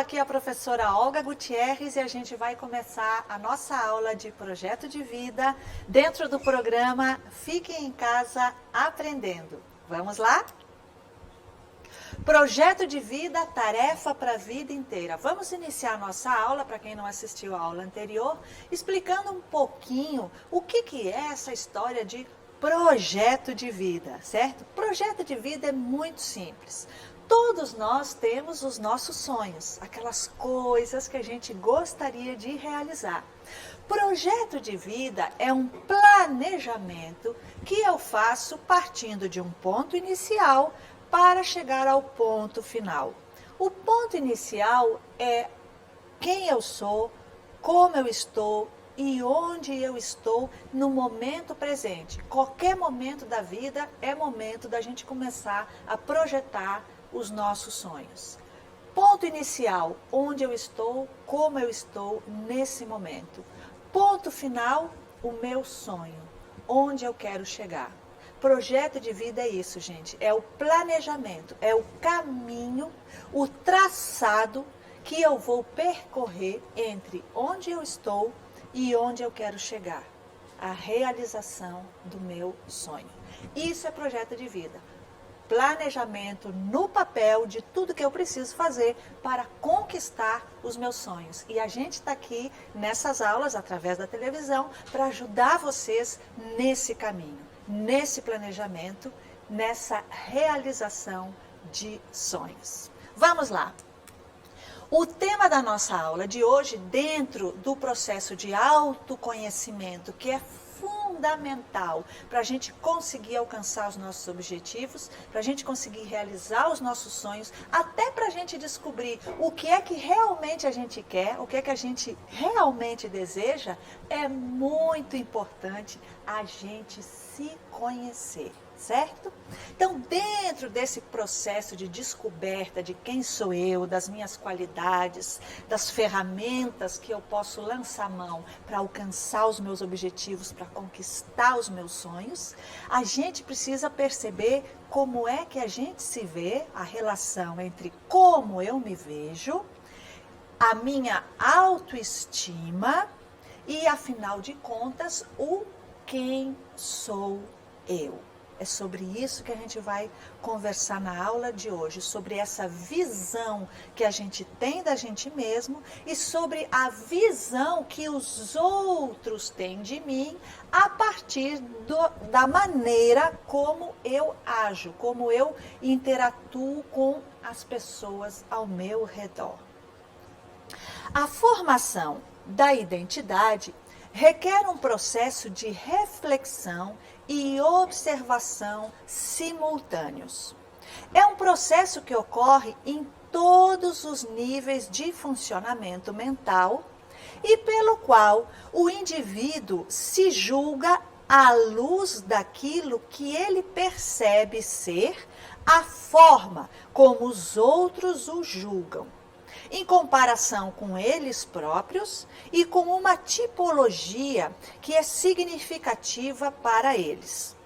aqui é a professora Olga Gutierrez e a gente vai começar a nossa aula de projeto de vida dentro do programa Fique em Casa Aprendendo. Vamos lá? Projeto de vida, tarefa para a vida inteira. Vamos iniciar a nossa aula, para quem não assistiu a aula anterior, explicando um pouquinho o que é essa história de projeto de vida, certo? Projeto de vida é muito simples. Todos nós temos os nossos sonhos, aquelas coisas que a gente gostaria de realizar. Projeto de vida é um planejamento que eu faço partindo de um ponto inicial para chegar ao ponto final. O ponto inicial é quem eu sou, como eu estou e onde eu estou no momento presente. Qualquer momento da vida é momento da gente começar a projetar os nossos sonhos. Ponto inicial, onde eu estou, como eu estou nesse momento. Ponto final, o meu sonho, onde eu quero chegar. Projeto de vida é isso, gente. É o planejamento, é o caminho, o traçado que eu vou percorrer entre onde eu estou e onde eu quero chegar. A realização do meu sonho. Isso é projeto de vida. Planejamento no papel de tudo que eu preciso fazer para conquistar os meus sonhos. E a gente está aqui nessas aulas, através da televisão, para ajudar vocês nesse caminho, nesse planejamento, nessa realização de sonhos. Vamos lá! O tema da nossa aula de hoje, dentro do processo de autoconhecimento, que é fundamental para a gente conseguir alcançar os nossos objetivos, para a gente conseguir realizar os nossos sonhos, até para a gente descobrir o que é que realmente a gente quer, o que é que a gente realmente deseja, é muito importante a gente se conhecer. Certo? Então, dentro desse processo de descoberta de quem sou eu, das minhas qualidades, das ferramentas que eu posso lançar mão para alcançar os meus objetivos, para conquistar os meus sonhos, a gente precisa perceber como é que a gente se vê, a relação entre como eu me vejo, a minha autoestima e, afinal de contas, o quem sou eu. É sobre isso que a gente vai conversar na aula de hoje, sobre essa visão que a gente tem da gente mesmo e sobre a visão que os outros têm de mim a partir da maneira como eu ajo, como eu interatuo com as pessoas ao meu redor. A formação da identidade requer um processo de reflexão e observação simultâneos. É um processo que ocorre em todos os níveis de funcionamento mental e pelo qual o indivíduo se julga à luz daquilo que ele percebe ser a forma como os outros o julgam, em comparação com eles próprios e com uma tipologia que é significativa para eles.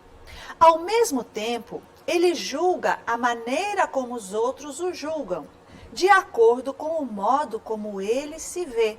Ao mesmo tempo, ele julga a maneira como os outros o julgam, de acordo com o modo como ele se vê,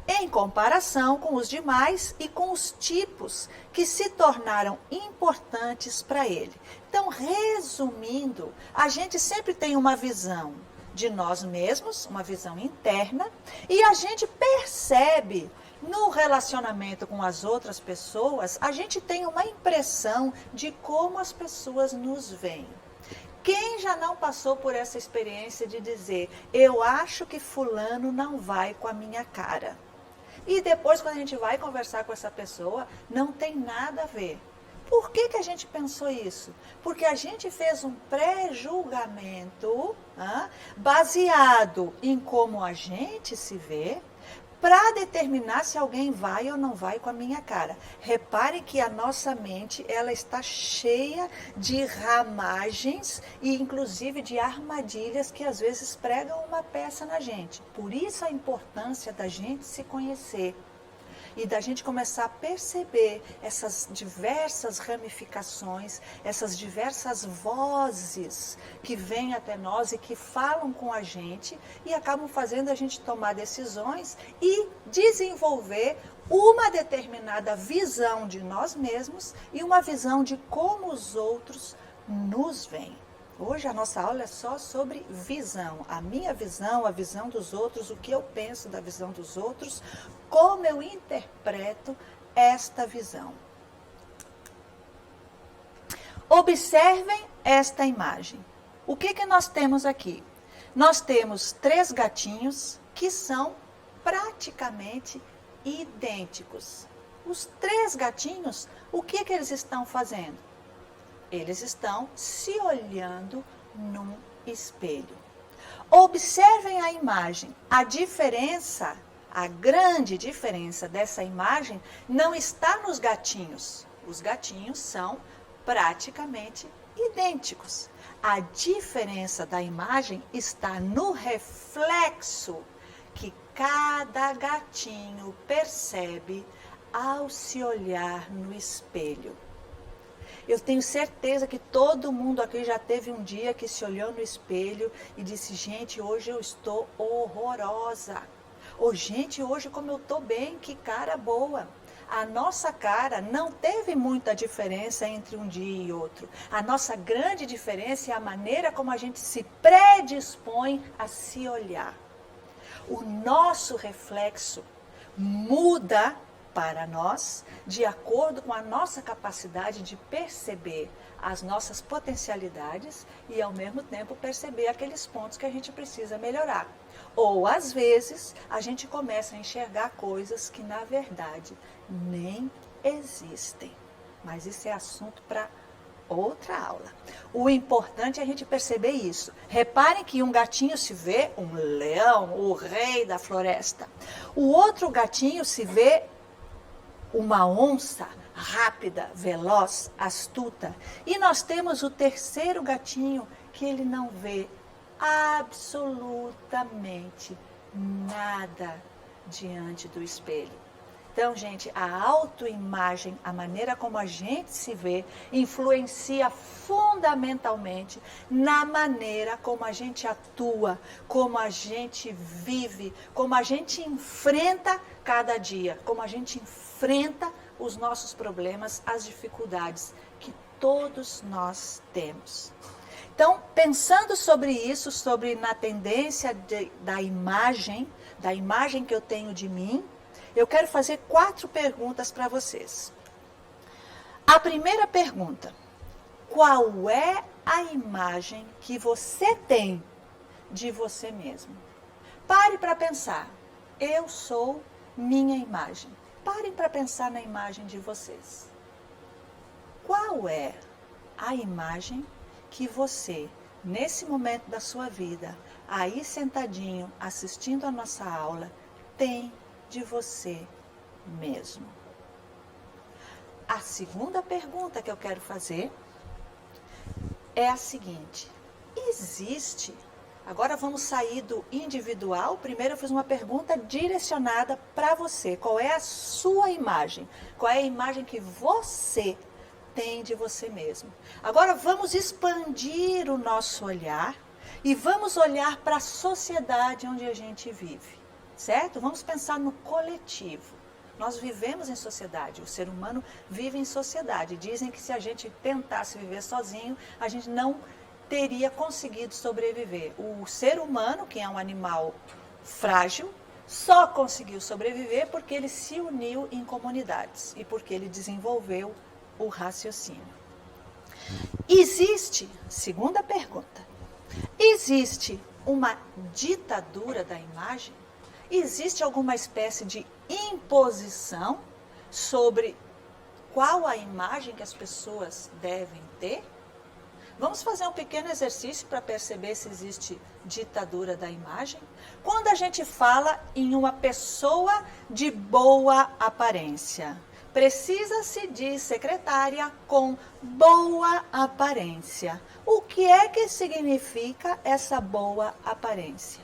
em comparação com os demais e com os tipos que se tornaram importantes para ele. Então, resumindo, a gente sempre tem uma visão de nós mesmos, uma visão interna, e a gente percebe no relacionamento com as outras pessoas, a gente tem uma impressão de como as pessoas nos veem. Quem já não passou por essa experiência de dizer, eu acho que fulano não vai com a minha cara? E depois, quando a gente vai conversar com essa pessoa, não tem nada a ver. Por que a gente pensou isso? Porque a gente fez um pré-julgamento baseado em como a gente se vê, para determinar se alguém vai ou não vai com a minha cara. Repare que a nossa mente, ela está cheia de ramagens e inclusive de armadilhas que às vezes pregam uma peça na gente. Por isso a importância da gente se conhecer. e da gente começar a perceber essas diversas ramificações, essas diversas vozes que vêm até nós e que falam com a gente e acabam fazendo a gente tomar decisões e desenvolver uma determinada visão de nós mesmos e uma visão de como os outros nos veem. Hoje a nossa aula é só sobre visão, a minha visão, a visão dos outros, o que eu penso da visão dos outros, como eu interpreto esta visão. Observem esta imagem. O que nós temos aqui? Nós temos 3 gatinhos que são praticamente idênticos. Os 3 gatinhos, o que eles estão fazendo? Eles estão se olhando num espelho. Observem a imagem. A diferença, a grande diferença dessa imagem não está nos gatinhos. Os gatinhos são praticamente idênticos. A diferença da imagem está no reflexo que cada gatinho percebe ao se olhar no espelho. Eu tenho certeza que todo mundo aqui já teve um dia que se olhou no espelho e disse, gente, hoje eu estou horrorosa. Ou, gente, hoje como eu estou bem, que cara boa. A nossa cara não teve muita diferença entre um dia e outro. A nossa grande diferença é a maneira como a gente se predispõe a se olhar. O nosso reflexo muda para nós, de acordo com a nossa capacidade de perceber as nossas potencialidades e, ao mesmo tempo, perceber aqueles pontos que a gente precisa melhorar. Ou, às vezes, a gente começa a enxergar coisas que, na verdade, nem existem. Mas isso é assunto para outra aula. O importante é a gente perceber isso. Reparem que um gatinho se vê um leão, o rei da floresta. O outro gatinho se vê uma onça rápida, veloz, astuta. E nós temos o terceiro gatinho que ele não vê absolutamente nada diante do espelho. Então, gente, a autoimagem, a maneira como a gente se vê, influencia fundamentalmente na maneira como a gente atua, como a gente vive, como a gente enfrenta cada dia, como a gente enfrenta os nossos problemas, as dificuldades que todos nós temos. Então, pensando sobre isso, sobre na tendência da imagem que eu tenho de mim, eu quero fazer 4 perguntas para vocês. A primeira pergunta: qual é a imagem que você tem de você mesmo? Pare para pensar. Eu sou minha imagem. Parem para pensar na imagem de vocês. Qual é a imagem que você, nesse momento da sua vida, aí sentadinho, assistindo a nossa aula, tem de você mesmo? A segunda pergunta que eu quero fazer é a seguinte: existe... Agora vamos sair do individual. Primeiro eu fiz uma pergunta direcionada para você. Qual é a sua imagem? Qual é a imagem que você tem de você mesmo? Agora vamos expandir o nosso olhar e vamos olhar para a sociedade onde a gente vive. Certo? Vamos pensar no coletivo. Nós vivemos em sociedade, o ser humano vive em sociedade. Dizem que se a gente tentasse viver sozinho, a gente não teria conseguido sobreviver. O ser humano, que é um animal frágil, só conseguiu sobreviver porque ele se uniu em comunidades e porque ele desenvolveu o raciocínio. Existe, segunda pergunta, existe uma ditadura da imagem? Existe alguma espécie de imposição sobre qual a imagem que as pessoas devem ter? Vamos fazer um pequeno exercício para perceber se existe ditadura da imagem. Quando a gente fala em uma pessoa de boa aparência, precisa-se de secretária com boa aparência. O que é que significa essa boa aparência?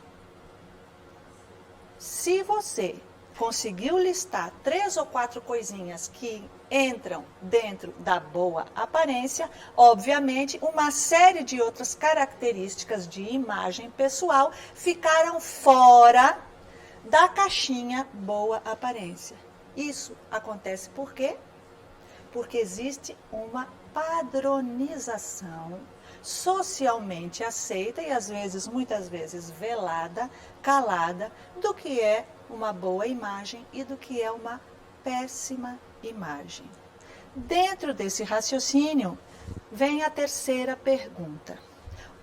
Se você conseguiu listar 3 ou 4 coisinhas que entram dentro da boa aparência, obviamente, uma série de outras características de imagem pessoal ficaram fora da caixinha boa aparência. Isso acontece por quê? Porque existe uma padronização socialmente aceita e às vezes, muitas vezes, velada, calada, do que é uma boa imagem e do que é uma péssima imagem. Dentro desse raciocínio, vem a terceira pergunta.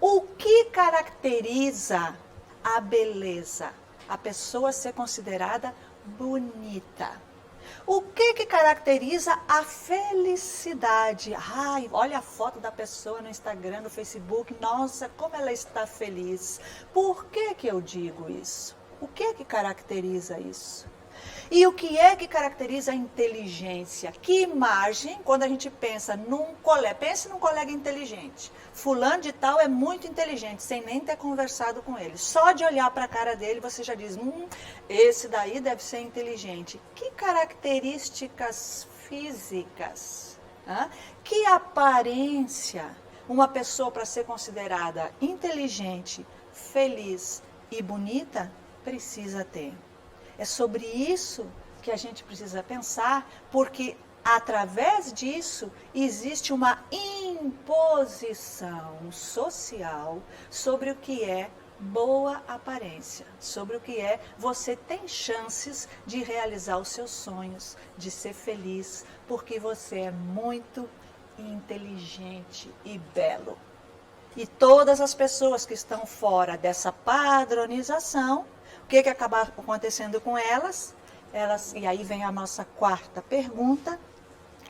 O que caracteriza a beleza? A pessoa ser considerada bonita. O que caracteriza a felicidade? Ai, olha a foto da pessoa no Instagram, no Facebook. Nossa, como ela está feliz. Por que eu digo isso? O que caracteriza isso? E o que é que caracteriza a inteligência? Que imagem, quando a gente pensa pense num colega inteligente. Fulano de tal é muito inteligente, sem nem ter conversado com ele. Só de olhar para a cara dele, você já diz, esse daí deve ser inteligente. Que características físicas, que aparência uma pessoa para ser considerada inteligente, feliz e bonita precisa ter? É sobre isso que a gente precisa pensar, porque através disso existe uma imposição social sobre o que é boa aparência, sobre o que é você tem chances de realizar os seus sonhos, de ser feliz, porque você é muito inteligente e belo. E todas as pessoas que estão fora dessa padronização, o que acaba acontecendo com elas? E aí vem a nossa quarta pergunta,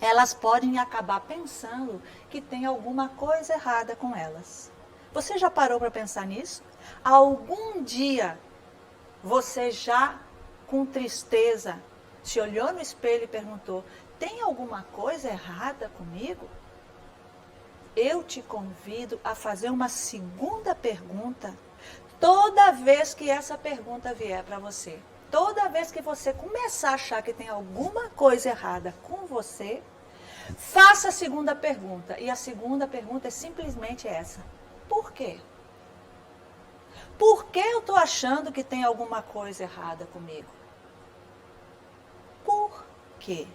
elas podem acabar pensando que tem alguma coisa errada com elas. Você já parou para pensar nisso? Algum dia você já, com tristeza, se olhou no espelho e perguntou, tem alguma coisa errada comigo? Eu te convido a fazer uma segunda pergunta. Toda vez que essa pergunta vier para você, toda vez que você começar a achar que tem alguma coisa errada com você, faça a segunda pergunta. E a segunda pergunta é simplesmente essa. Por quê? Por que eu estou achando que tem alguma coisa errada comigo? Por quê?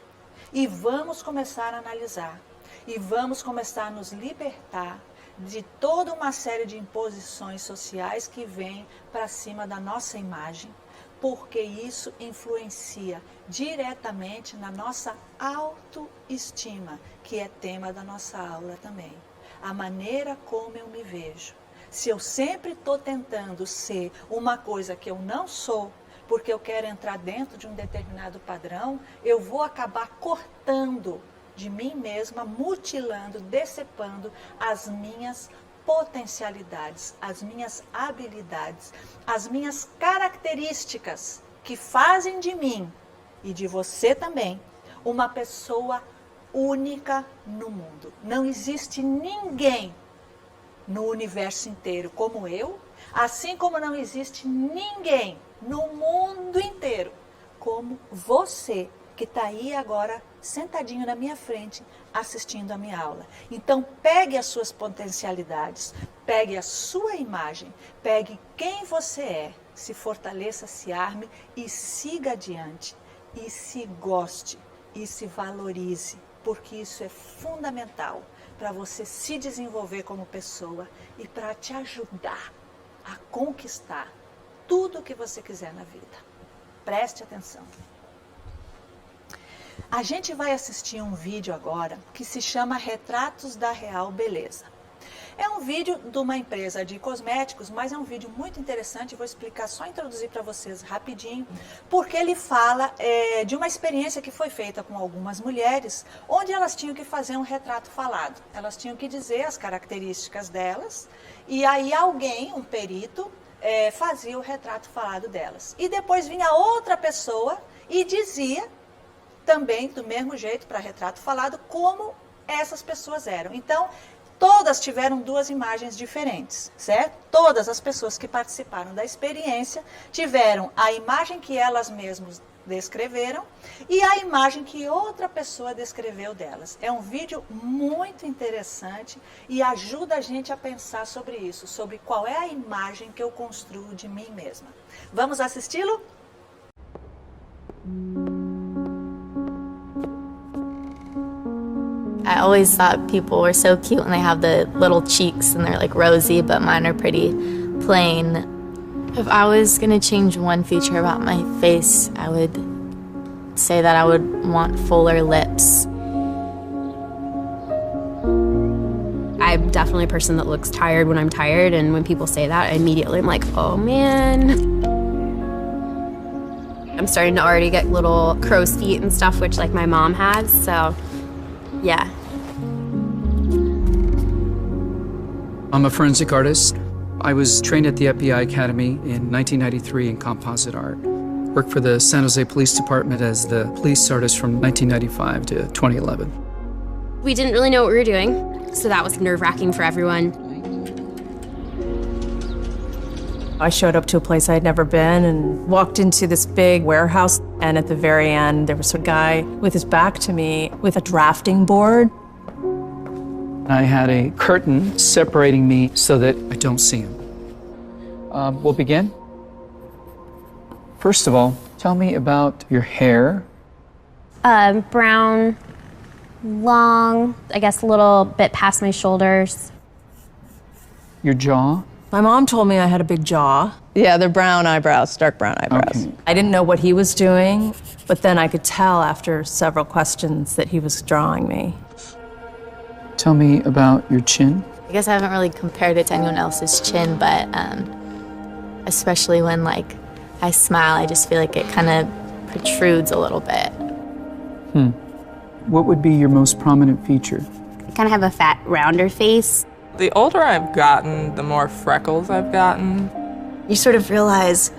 E vamos começar a analisar. E vamos começar a nos libertar de toda uma série de imposições sociais que vêm para cima da nossa imagem, porque isso influencia diretamente na nossa autoestima, que é tema da nossa aula também. A maneira como eu me vejo. Se eu sempre estou tentando ser uma coisa que eu não sou, porque eu quero entrar dentro de um determinado padrão, eu vou acabar cortando de mim mesma, mutilando, decepando as minhas potencialidades, as minhas habilidades, as minhas características que fazem de mim e de você também uma pessoa única no mundo. Não existe ninguém no universo inteiro como eu, assim como não existe ninguém no mundo inteiro como você, que está aí agora sentadinho na minha frente, assistindo a minha aula. Então, pegue as suas potencialidades, pegue a sua imagem, pegue quem você é, se fortaleça, se arme e siga adiante. E se goste, e se valorize, porque isso é fundamental para você se desenvolver como pessoa e para te ajudar a conquistar tudo o que você quiser na vida. Preste atenção. A gente vai assistir um vídeo agora que se chama Retratos da Real Beleza. É um vídeo de uma empresa de cosméticos, mas é um vídeo muito interessante, vou explicar, só introduzir para vocês rapidinho, porque ele fala de uma experiência que foi feita com algumas mulheres, onde elas tinham que fazer um retrato falado. Elas tinham que dizer as características delas, e aí alguém, um perito, fazia o retrato falado delas. E depois vinha outra pessoa e dizia também do mesmo jeito para retrato falado como essas pessoas eram. Então, todas tiveram duas imagens diferentes, certo? Todas as pessoas que participaram da experiência tiveram a imagem que elas mesmas descreveram e a imagem que outra pessoa descreveu delas. É um vídeo muito interessante e ajuda a gente a pensar sobre isso, sobre qual é a imagem que eu construo de mim mesma. Vamos assisti-lo? I always thought people were so cute when they have the little cheeks and they're like rosy, but mine are pretty plain. If I was gonna change one feature about my face, I would say that I would want fuller lips. I'm definitely a person that looks tired when I'm tired, and when people say that, I immediately am like, oh man. I'm starting to already get little crow's feet and stuff, which like my mom has, so yeah. I'm a forensic artist. I was trained at the FBI Academy in 1993 in composite art. Worked for the San Jose Police Department as the police artist from 1995 to 2011. We didn't really know what we were doing, so that was nerve-wracking for everyone. I showed up to a place I had never been and walked into this big warehouse, and at the very end there was a guy with his back to me with a drafting board. I had a curtain separating me so that I don't see him. We'll begin. First of all, tell me about your hair. Brown, long, I guess a little bit past my shoulders. Your jaw. My mom told me I had a big jaw. Yeah, they're brown eyebrows, dark brown eyebrows. Okay. I didn't know what he was doing, but then I could tell after several questions that he was drawing me. Tell me about your chin. I guess I haven't really compared it to anyone else's chin, but especially when like I smile, I just feel like it kind of protrudes a little bit. What would be your most prominent feature? I kind of have a fat, rounder face. The older I've gotten, the more freckles I've gotten. You sort of realize,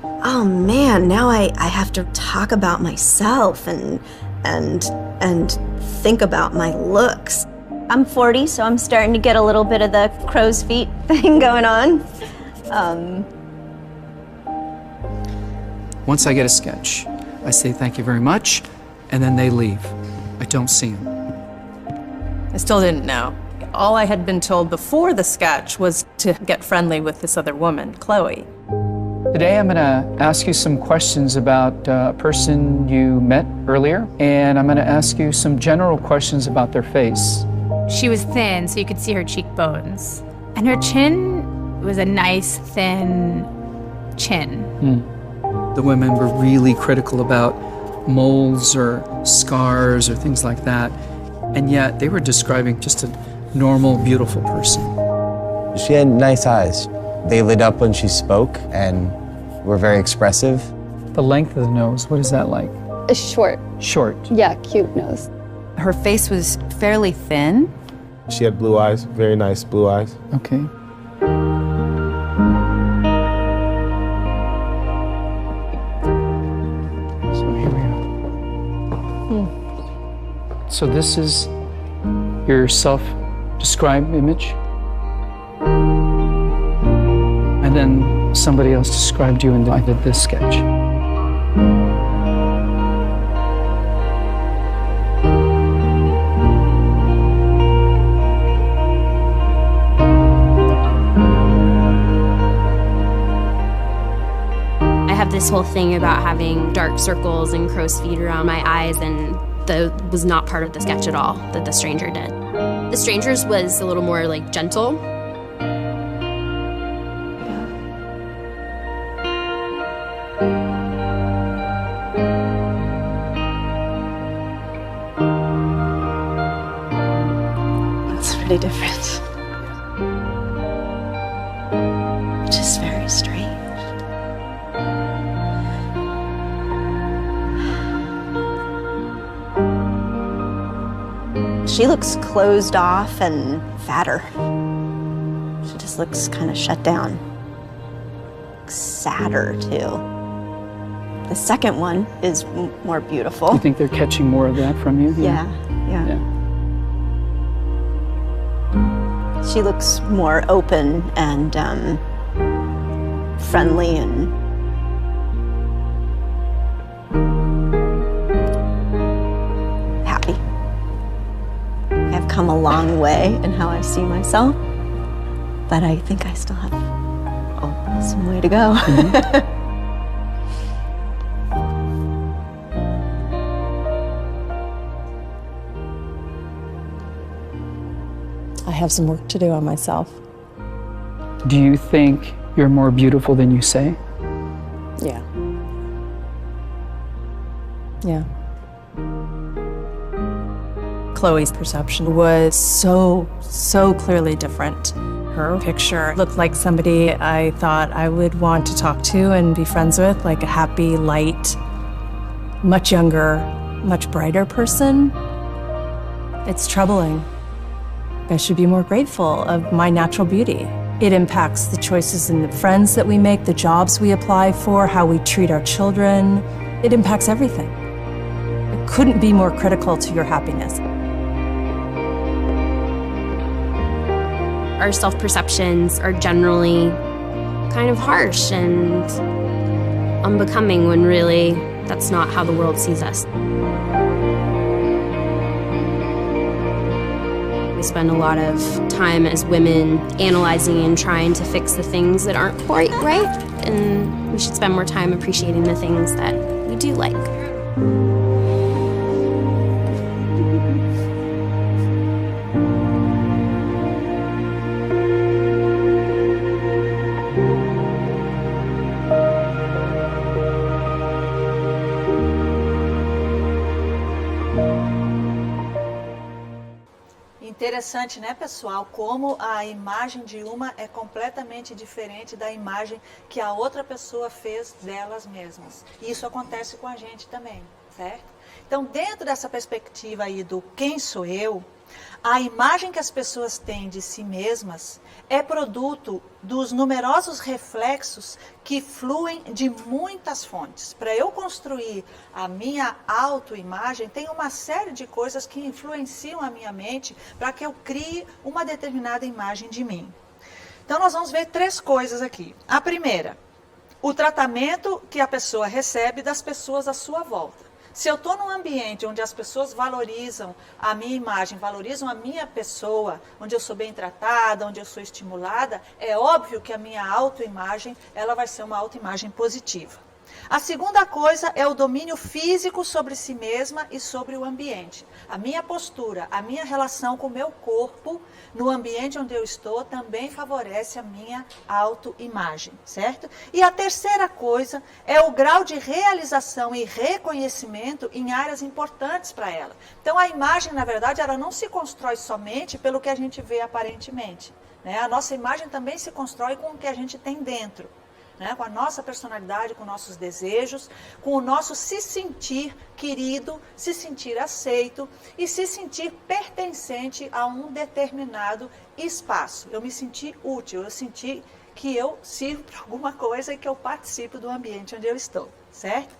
oh man, now I have to talk about myself and think about my looks. I'm 40, so I'm starting to get a little bit of the crow's feet thing going on. Once I get a sketch, I say thank you very much, and then they leave. I don't see them. I still didn't know. All I had been told before the sketch was to get friendly with this other woman, Chloe. Today I'm going to ask you some questions about a person you met earlier, and I'm going to ask you some general questions about their face. She was thin, so you could see her cheekbones. And her chin was a nice, thin chin. The women were really critical about moles or scars or things like that, and yet they were describing just a normal, beautiful person. She had nice eyes. They lit up when she spoke and were very expressive. The length of the nose, what is that like? Short. Short. Yeah, cute nose. Her face was fairly thin. She had blue eyes, very nice blue eyes. Okay. So here we are. So this is your self-described image? And then somebody else described you and I did this sketch. I have this whole thing about having dark circles and crow's feet around my eyes, and that was not part of the sketch at all that The Stranger did. The Stranger's was a little more like gentle. It's pretty different. Just very strange. She looks closed off and fatter. She just looks kind of shut down. Sadder, too. The second one is more beautiful. You think they're catching more of that from you? Yeah. She looks more open and friendly and come a long way in how I see myself, but I think I still have some way to go. I have some work to do on myself. Do you think you're more beautiful than you say? Yeah. Yeah. Chloe's perception was so clearly different. Her picture looked like somebody I thought I would want to talk to and be friends with, like a happy, light, much younger, much brighter person. It's troubling. I should be more grateful of my natural beauty. It impacts the choices and the friends that we make, the jobs we apply for, how we treat our children. It impacts everything. It couldn't be more critical to your happiness. Our self-perceptions are generally kind of harsh and unbecoming when really that's not how the world sees us. We spend a lot of time as women analyzing and trying to fix the things that aren't quite right, and we should spend more time appreciating the things that we do like. Interessante, né, pessoal? Como a imagem de uma é completamente diferente da imagem que a outra pessoa fez delas mesmas. E isso acontece com a gente também, certo? Então, dentro dessa perspectiva aí do quem sou eu, a imagem que as pessoas têm de si mesmas é produto dos numerosos reflexos que fluem de muitas fontes. Para eu construir a minha autoimagem, tem uma série de coisas que influenciam a minha mente para que eu crie uma determinada imagem de mim. Então, nós vamos ver 3 coisas aqui. A primeira, o tratamento que a pessoa recebe das pessoas à sua volta. Se eu estou num ambiente onde as pessoas valorizam a minha imagem, valorizam a minha pessoa, onde eu sou bem tratada, onde eu sou estimulada, é óbvio que a minha autoimagem, ela vai ser uma autoimagem positiva. A segunda coisa é o domínio físico sobre si mesma e sobre o ambiente. A minha postura, a minha relação com o meu corpo no ambiente onde eu estou também favorece a minha autoimagem, certo? E a terceira coisa é o grau de realização e reconhecimento em áreas importantes para ela. Então a imagem, na verdade, ela não se constrói somente pelo que a gente vê aparentemente, né? A nossa imagem também se constrói com o que a gente tem dentro. Né, com a nossa personalidade, com nossos desejos, com o nosso se sentir querido, se sentir aceito e se sentir pertencente a um determinado espaço. Eu me senti útil, eu senti que eu sirvo para alguma coisa e que eu participo do ambiente onde eu estou, certo?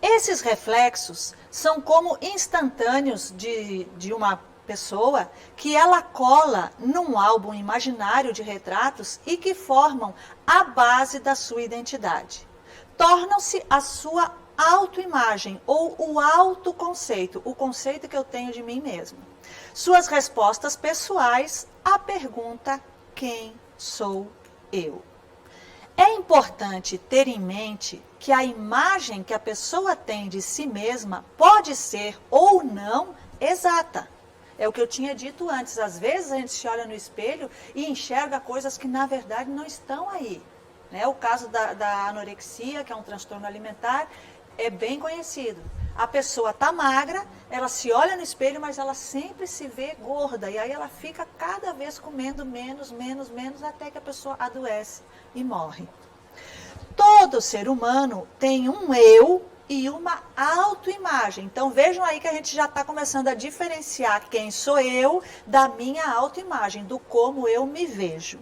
Esses reflexos são como instantâneos de uma pessoa que ela cola num álbum imaginário de retratos e que formam a base da sua identidade. Tornam-se a sua autoimagem ou o autoconceito, o conceito que eu tenho de mim mesmo. Suas respostas pessoais à pergunta: quem sou eu? É importante ter em mente que a imagem que a pessoa tem de si mesma pode ser ou não exata. É o que eu tinha dito antes. Às vezes a gente se olha no espelho e enxerga coisas que na verdade não estão aí. Né? O caso da anorexia, que é um transtorno alimentar, é bem conhecido. A pessoa está magra, ela se olha no espelho, mas ela sempre se vê gorda. E aí ela fica cada vez comendo menos, até que a pessoa adoece e morre. Todo ser humano tem um eu e uma autoimagem. Então vejam aí que a gente já está começando a diferenciar quem sou eu da minha autoimagem, do como eu me vejo.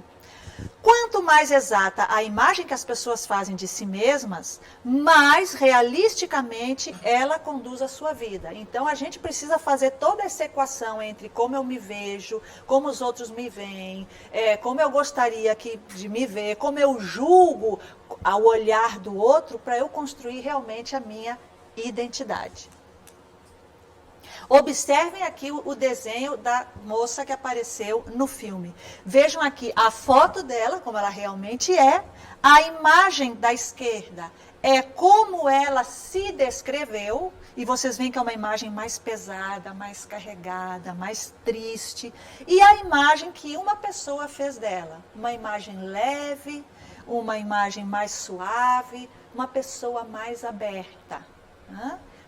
Quanto mais exata a imagem que as pessoas fazem de si mesmas, mais realisticamente ela conduz a sua vida. Então a gente precisa fazer toda essa equação entre como eu me vejo, como os outros me veem, como eu gostaria de me ver, como eu julgo ao olhar do outro, para eu construir realmente a minha identidade. Observem aqui o desenho da moça que apareceu no filme. Vejam aqui a foto dela, como ela realmente é. A imagem da esquerda é como ela se descreveu. E vocês veem que é uma imagem mais pesada, mais carregada, mais triste. E a imagem que uma pessoa fez dela. Uma imagem leve, uma imagem mais suave, uma pessoa mais aberta.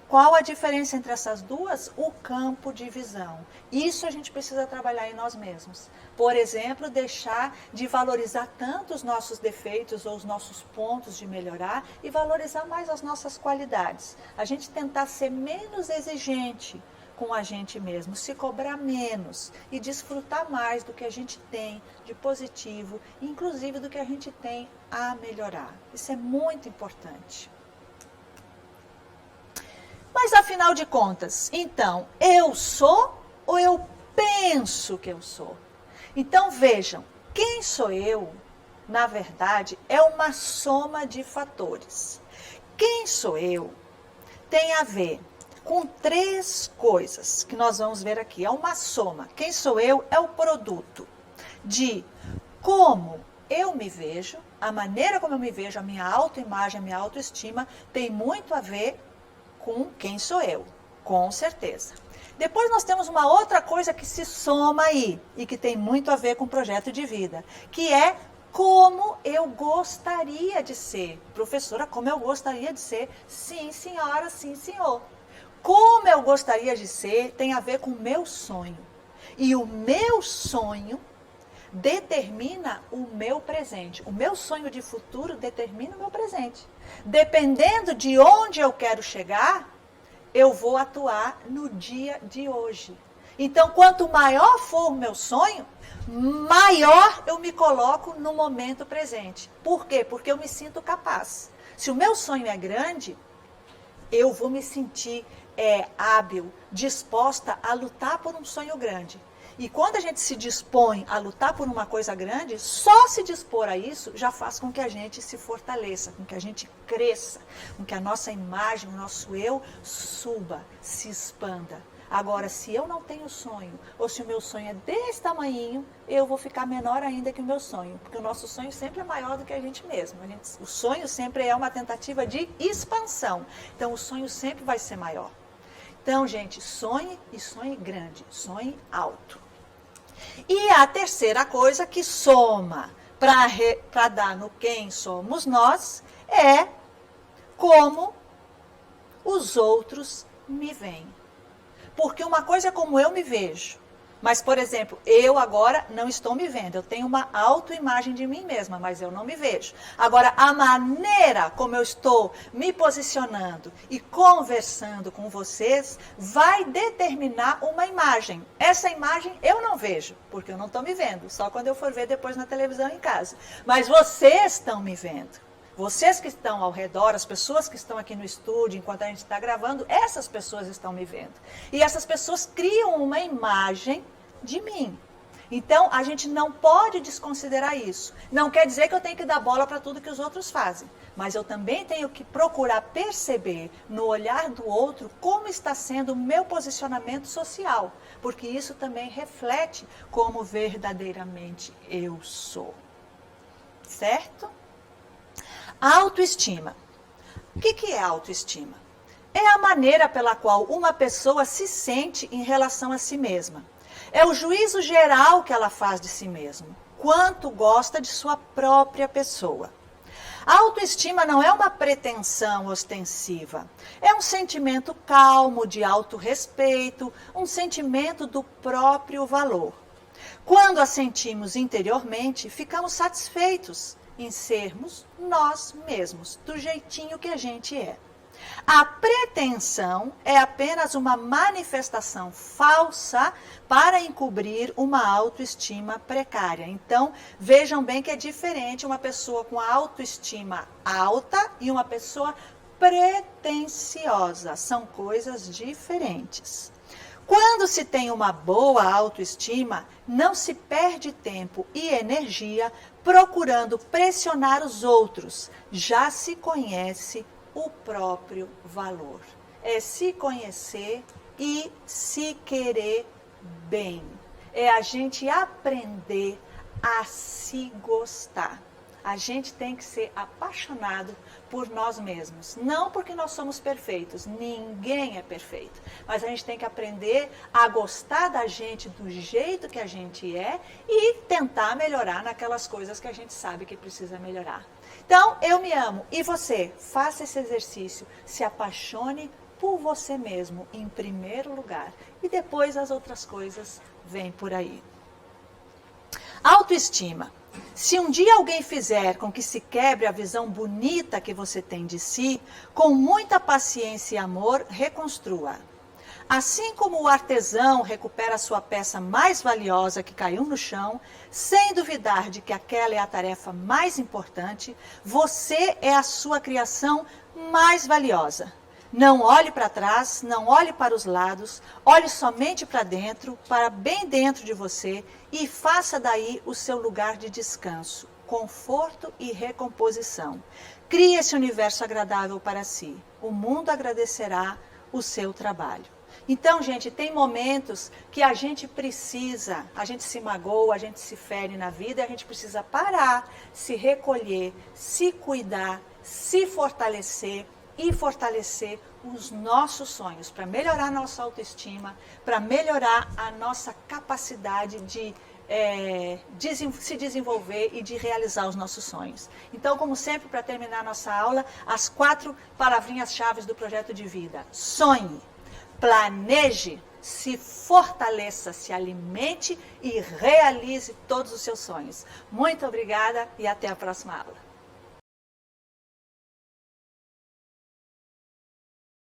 Qual a diferença entre essas duas? O campo de visão. Isso a gente precisa trabalhar em nós mesmos. Por exemplo, deixar de valorizar tanto os nossos defeitos ou os nossos pontos de melhorar e valorizar mais as nossas qualidades. A gente tentar ser menos exigente com a gente mesmo, se cobrar menos e desfrutar mais do que a gente tem de positivo, inclusive do que a gente tem a melhorar. Isso é muito importante. Mas afinal de contas, então, eu sou ou eu penso que eu sou? Então vejam, quem sou eu, na verdade, é uma soma de fatores. Quem sou eu tem a ver com 3 coisas que nós vamos ver aqui. É uma soma. Quem sou eu é o produto de como eu me vejo, a maneira como eu me vejo, a minha autoimagem, a minha autoestima, tem muito a ver com quem sou eu, com certeza. Depois nós temos uma outra coisa que se soma aí e que tem muito a ver com o projeto de vida, que é como eu gostaria de ser. Professora, como eu gostaria de ser? Sim, senhora, sim, senhor. Como eu gostaria de ser tem a ver com o meu sonho. E o meu sonho determina o meu presente. O meu sonho de futuro determina o meu presente. Dependendo de onde eu quero chegar, eu vou atuar no dia de hoje. Então, quanto maior for o meu sonho, maior eu me coloco no momento presente. Por quê? Porque eu me sinto capaz. Se o meu sonho é grande, eu vou me sentir hábil, disposta a lutar por um sonho grande. E quando a gente se dispõe a lutar por uma coisa grande, só se dispor a isso já faz com que a gente se fortaleça, com que a gente cresça, com que a nossa imagem, o nosso eu suba, se expanda. Agora, se eu não tenho sonho, ou se o meu sonho é desse tamanhinho, eu vou ficar menor ainda que o meu sonho, porque o nosso sonho sempre é maior do que a gente mesmo. O sonho sempre é uma tentativa de expansão, então o sonho sempre vai ser maior. Então, gente, sonhe e sonhe grande, sonhe alto. E a terceira coisa que soma para dar no quem somos nós é como os outros me veem. Porque uma coisa é como eu me vejo. Mas, por exemplo, eu agora não estou me vendo. Eu tenho uma autoimagem de mim mesma, mas eu não me vejo. Agora, a maneira como eu estou me posicionando e conversando com vocês vai determinar uma imagem. Essa imagem eu não vejo, porque eu não estou me vendo. Só quando eu for ver depois na televisão em casa. Mas vocês estão me vendo. Vocês que estão ao redor, as pessoas que estão aqui no estúdio, enquanto a gente está gravando, essas pessoas estão me vendo. E essas pessoas criam uma imagem de mim. Então, a gente não pode desconsiderar isso. Não quer dizer que eu tenho que dar bola para tudo que os outros fazem. Mas eu também tenho que procurar perceber no olhar do outro como está sendo o meu posicionamento social. Porque isso também reflete como verdadeiramente eu sou. Certo? Autoestima. O que é autoestima? É a maneira pela qual uma pessoa se sente em relação a si mesma. É o juízo geral que ela faz de si mesma. Quanto gosta de sua própria pessoa. A autoestima não é uma pretensão ostensiva. É um sentimento calmo, de autorrespeito, um sentimento do próprio valor. Quando a sentimos interiormente, ficamos satisfeitos em sermos nós mesmos, do jeitinho que a gente é. A pretensão é apenas uma manifestação falsa para encobrir uma autoestima precária. Então, vejam bem que é diferente uma pessoa com a autoestima alta e uma pessoa pretensiosa. São coisas diferentes. Quando se tem uma boa autoestima, não se perde tempo e energia procurando pressionar os outros. Já se conhece o próprio valor. É se conhecer e se querer bem. É a gente aprender a se gostar. A gente tem que ser apaixonado por nós mesmos. Não porque nós somos perfeitos, ninguém é perfeito. Mas a gente tem que aprender a gostar da gente do jeito que a gente é e tentar melhorar naquelas coisas que a gente sabe que precisa melhorar. Então, eu me amo. E você? Faça esse exercício. Se apaixone por você mesmo, em primeiro lugar. E depois as outras coisas vêm por aí. Autoestima. Se um dia alguém fizer com que se quebre a visão bonita que você tem de si, com muita paciência e amor, reconstrua. Assim como o artesão recupera sua peça mais valiosa que caiu no chão, sem duvidar de que aquela é a tarefa mais importante, você é a sua criação mais valiosa. Não olhe para trás, não olhe para os lados, olhe somente para dentro, para bem dentro de você e faça daí o seu lugar de descanso, conforto e recomposição. Crie esse universo agradável para si. O mundo agradecerá o seu trabalho. Então, gente, tem momentos que a gente se magoa, a gente se fere na vida, e a gente precisa parar, se recolher, se cuidar, se fortalecer e fortalecer os nossos sonhos, para melhorar a nossa autoestima, para melhorar a nossa capacidade de se desenvolver e de realizar os nossos sonhos. Então, como sempre, para terminar a nossa aula, as 4 palavrinhas-chave do projeto de vida. Sonhe, planeje, se fortaleça, se alimente e realize todos os seus sonhos. Muito obrigada e até a próxima aula.